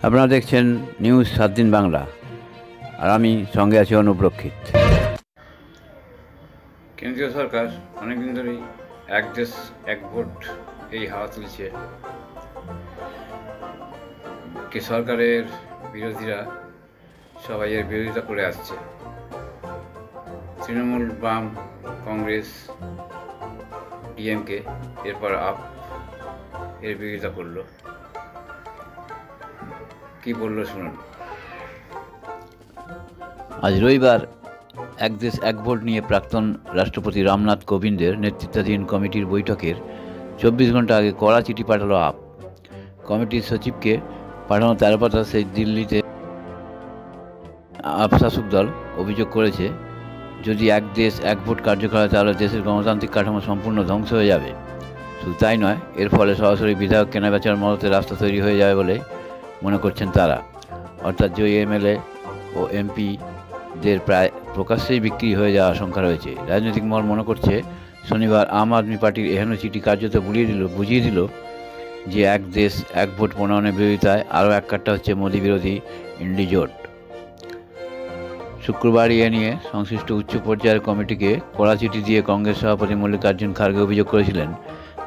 আপনারা দেখছেন নিউজ 7 দিন বাংলা, আর আমি সঙ্গে আছি অনুপ্রক্ষিত। কেন্দ্রীয় সরকার অনেকদিন ধরেই এক দেশ এক ভোট এই হাওয়া তুলছে। কি সরকারের বিরোধীরা সবাই এর বিরোধিতা করে আসছে। তৃণমূল, বাম, কংগ্রেস, ডিএমকে, এরপর আপ এর বিরোধিতা করলো। কি বললো শুনুন। আজ রবিবার এক দেশ এক ভোট নিয়ে প্রাক্তন রাষ্ট্রপতি রামনাথ কোবিন্দের নেতৃত্বাধীন কমিটির বৈঠকের 24 ঘন্টা আগে কড়া চিঠি পাঠালো আপ। কমিটির সচিবকে পাঠানো 13 পাতা সেই দিল্লিতে আপ শাসক দল অভিযোগ করেছে, যদি এক দেশ এক ভোট কার্যকর হয় তাহলে দেশের গণতান্ত্রিক কাঠামো সম্পূর্ণ ধ্বংস হয়ে যাবে। শুধু তাই নয়, এর ফলে সরাসরি বিধায়ক কেনাবেচার মদতে রাস্তা তৈরি হয়ে যাবে বলে মনে করছেন তারা। অর্থাৎ জয়ী এমএলএ ও এমপিদের প্রায় প্রকাশ্যেই বিক্রি হয়ে যাওয়ার আশঙ্কা রয়েছে। রাজনৈতিক মহল মনে করছে, শনিবার আম আদমি পার্টির এহেন চিঠি কার্যত বুঝিয়ে দিল যে এক দেশ এক ভোট প্রণয়নের বিরোধিতায় আরও এক কাট্টা হচ্ছে মোদী বিরোধী ইন্ডি জোট। শুক্রবার এ নিয়ে সংশ্লিষ্ট উচ্চ পর্যায়ের কমিটিকে কড়া চিঠি দিয়ে কংগ্রেস সভাপতি মল্লিকার্জুন খার্গে অভিযোগ করেছিলেন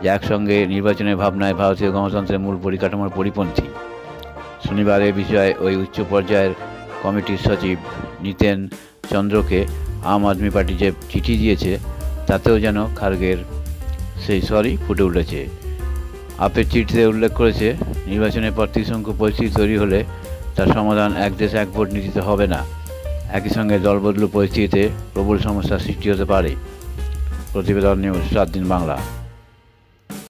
যে একসঙ্গে নির্বাচনের ভাবনায় ভারতীয় গণতন্ত্রের মূল পরিকাঠামোর পরিপন্থী। শনিবার এ বিষয়ে ওই উচ্চ পর্যায়ের কমিটির সচিব নিতেন চন্দ্রকে আম আদমি পার্টি যে চিঠি দিয়েছে তাতেও যেন খার্গের সেই স্বরই ফুটে উঠেছে। আপের চিঠিতে উল্লেখ করেছে, নির্বাচনের পর ত্রিশঙ্কু পরিস্থিতি তৈরি হলে তার সমাধান এক দেশ এক ভোট নীতিতে হবে না। একই সঙ্গে দলবদলু পরিস্থিতিতে প্রবল সমস্যার সৃষ্টি হতে পারে। প্রতিবেদন নিউজ 7 দিন বাংলা।